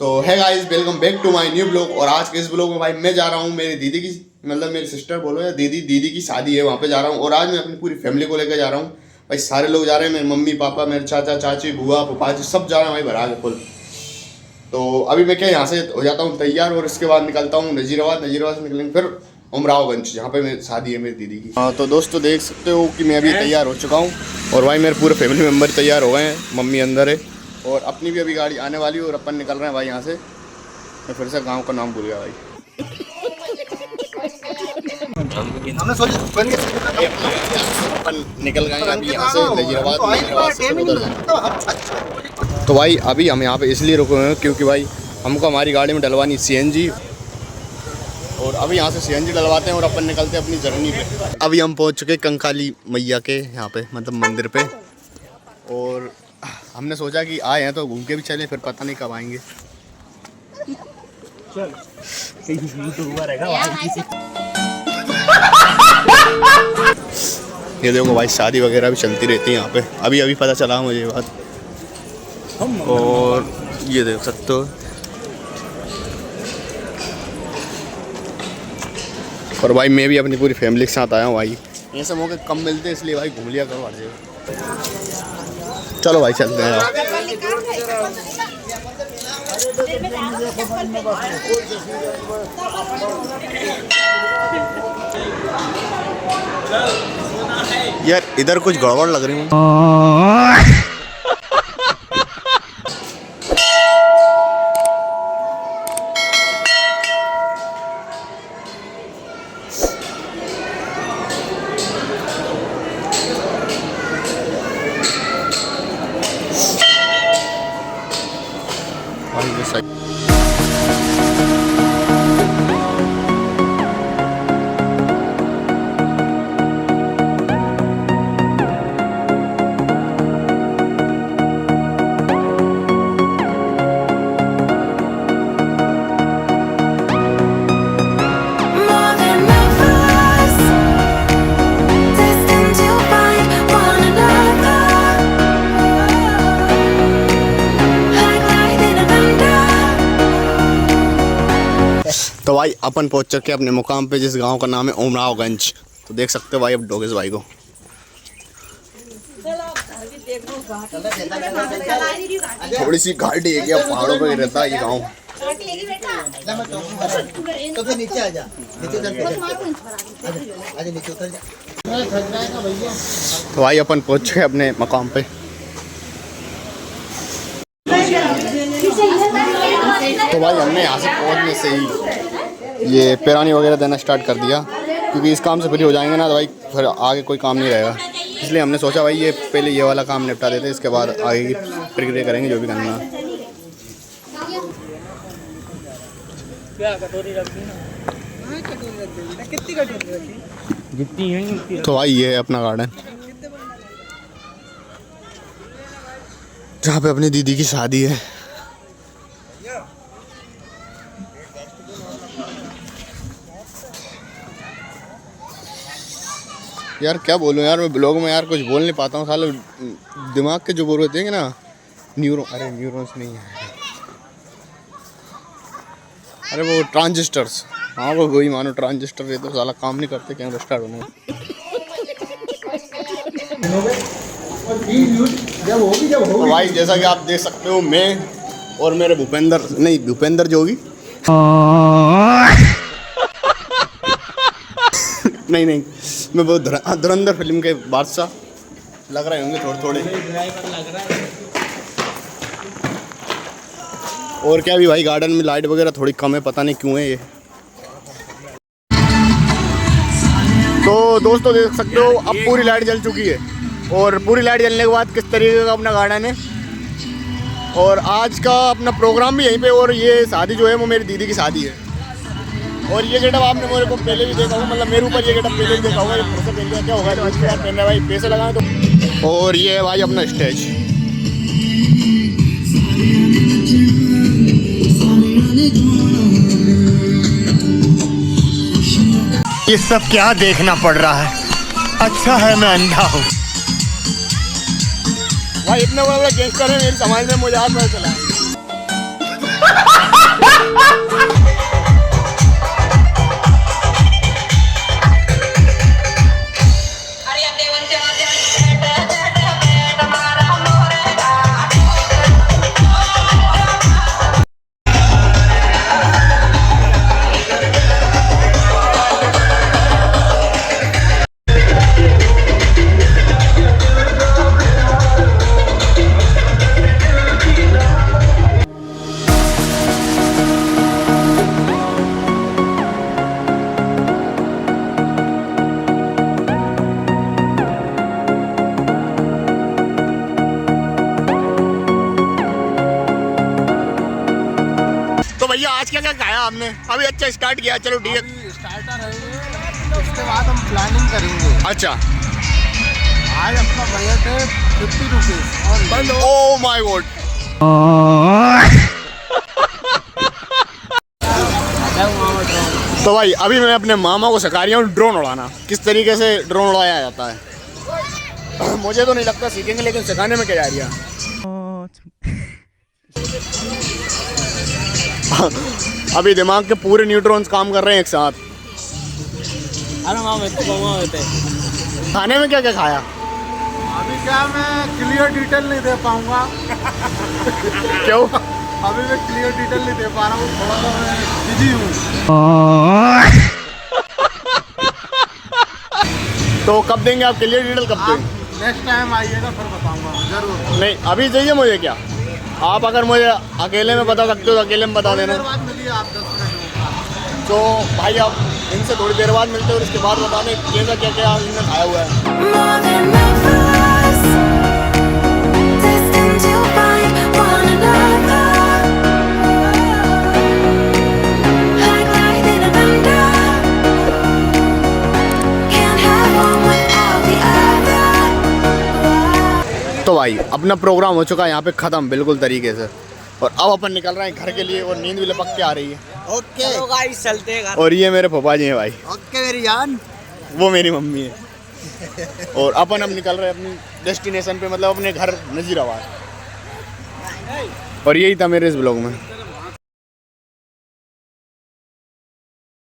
तो है guys, welcome back to my new blog. और आज के इस ब्लॉग में भाई मैं जा रहा हूँ मेरी दीदी की, मतलब मेरी सिस्टर बोलो या दीदी की शादी है, वहाँ पे जा रहा हूँ। और आज मैं अपनी पूरी फैमिली को लेकर जा रहा हूँ भाई। सारे लोग जा रहे हैं, मेरे मम्मी पापा, मेरे चाचा चाची, बुआ फूफाजी सब जा रहे हैं भाई, भरा के फुल। तो अभी मैं क्या यहाँ से हो जाता हूँ तैयार और इसके बाद निकलता हूँ नजीराबाद से निकलेंगे फिर उमरावगंज, जहाँ पे मेरी शादी है मेरी दीदी की। हाँ तो दोस्तों देख सकते हो कि मैं अभी तैयार हो चुका हूँ और भाई मेरे पूरे फैमिली मेम्बर तैयार हो गए हैं। मम्मी अंदर है और अपनी भी अभी गाड़ी आने वाली है और अपन निकल रहे हैं भाई यहाँ से। मैं फिर से गांव का नाम भूल गया भाई। अपन निकल गए अभी यहाँ से नजीराबाद। तो भाई अभी हम यहाँ पे इसलिए रुके हुए हैं क्योंकि भाई हमको हमारी गाड़ी में डलवानी CNG, और अभी यहाँ से CNG डलवाते हैं और अपन निकलते हैं अपनी जर्नी पे। अभी हम पहुँच चुके कंकाली मैया के यहाँ पे, मतलब मंदिर पे। और हमने सोचा कि आए हैं तो घूम के भी चले, फिर पता नहीं कब आएंगे। ये देखो भाई शादी वगैरह भी चलती रहती है यहाँ पे, अभी पता चला मुझे ये बात। और ये देख सकते हो, और भाई मैं भी अपनी पूरी फैमिली के साथ आया हूँ भाई। ऐसे मौके कम मिलते हैं इसलिए भाई घूम लिया करो हर जगह। चलो भाई चलते हैं यार। यार इधर कुछ गड़बड़ लग रही है। तो भाई अपन पहुंच चुके अपने मुकाम पे, जिस गांव का नाम है उमरावगंज। तो देख सकते हो भाई अब डोगेश भाई को। थोड़ी सी घाटी है क्या, पहाड़ों पे रहता है ये गांव। तो फिर नीचे आ जा, तो भाई अपन पहुंच चुके अपने मुकाम पे। तो भाई हमने यहाँ से पहुँचने से ही ये पेरानी वगैरह देना स्टार्ट कर दिया, क्योंकि इस काम से फ्री हो जाएंगे ना तो भाई फिर आगे कोई काम नहीं रहेगा। इसलिए हमने सोचा भाई ये पहले ये वाला काम निपटा देते, इसके बाद आगे की प्रक्रिया करेंगे जो भी करना। तो भाई ये है अपना गार्डन, जहाँ पे अपनी दीदी की शादी है। यार क्या बोलूं यार, मैं ब्लॉग में यार कुछ बोल नहीं पाता हूँ, सालों दिमाग के जो बोल होते हैं ना न्यूरॉन्स नहीं है, अरे वो ट्रांजिस्टर्स, हाँ वो वही मानो ट्रांजिस्टर है, तो साला काम नहीं करते, कैमरा स्टार्ट होने। तो भाई जैसा कि आप देख सकते हो, मैं और मेरे भूपेंद्र जोगी नहीं मैं वो धुरंधर फिल्म के बादशाह लग रहे होंगे थोड़े। और क्या भी भाई गार्डन में लाइट वगैरह थोड़ी कम है, पता नहीं क्यों है ये। तो दोस्तों देख सकते हो अब पूरी लाइट जल चुकी है, और पूरी लाइट जलने के बाद किस तरीके का अपना गार्डन है। और आज का अपना प्रोग्राम भी यहीं पे, और ये शादी जो है वो मेरी दीदी की शादी है। और ये गेटअप आपने मेरे को पहले भी देखा होगा, मतलब मेरे ऊपर ये गेटअप पहले भी देखा होगा। ये पैसे पहन लिया क्या होगा, तो इसके बाद पहन रहा भाई, पैसे लगाए तो। और ये है भाई अपना स्टेज। ये सब क्या देखना पड़ रहा है, अच्छा है मैं अंधा हूँ। भाई इतना बड़ा गैंगस्टर है मेरे समाज में, मुझे आज पता चला। तो भैया आज क्या क्या खाया आपने? अभी अच्छा स्टार्ट किया, चलो ठीक है। स्टार्टर है ये, उसके बाद हम प्लानिंग करेंगे। अच्छा, आज अपना बजट है 50 रुपीज़ और बंद हो। Oh my God. तो भाई अभी मैं अपने मामा को सिखा रही हूँ ड्रोन उड़ाना, किस तरीके से ड्रोन उड़ाया जाता है। मुझे तो नहीं लगता सीखेंगे, लेकिन सिखाने में क्या जा रही है। अभी दिमाग के पूरे न्यूट्रॉन्स काम कर रहे हैं एक साथ। खाने में क्या क्या खाया? अभी क्या मैं क्लियर डिटेल नहीं दे पाऊंगा। क्यों? अभी मैं क्लियर डिटेल नहीं दे पा रहा हूँ, थोड़ा सा मैं बिजी हूँ। तो कब देंगे आप क्लियर डिटेल, कब देंगे? नेक्स्ट टाइम आइएगा फिर बताऊंगा जरूर। नहीं अभी चाहिए मुझे क्या? आप अगर मुझे अकेले में बता सकते हो तो अकेले में बता देना। देर बाद मिलिए आप 10 मिनट में। तो भाई आप इनसे थोड़ी देर बाद मिलते हो और इसके बाद बताने कैसा क्या क्या इन्होंने खाया हुआ है। More than lovers, destined to find one another. Like lightning and thunder, can't have one without the other. तो भाई अपना प्रोग्राम हो चुका है यहाँ पे ख़त्म बिल्कुल तरीके से, और अब अपन निकल रहे हैं घर के लिए, और नींद भी लपक के आ रही है। ओके गाइस, चलते हैं घर। और ये मेरे पापा जी हैं भाई, ओके मेरी जान। वो मेरी मम्मी है। और अपन अब निकल रहे हैं अपनी डेस्टिनेशन पे, मतलब अपने घर नजीराबाद। और यही था मेरे इस ब्लॉग में।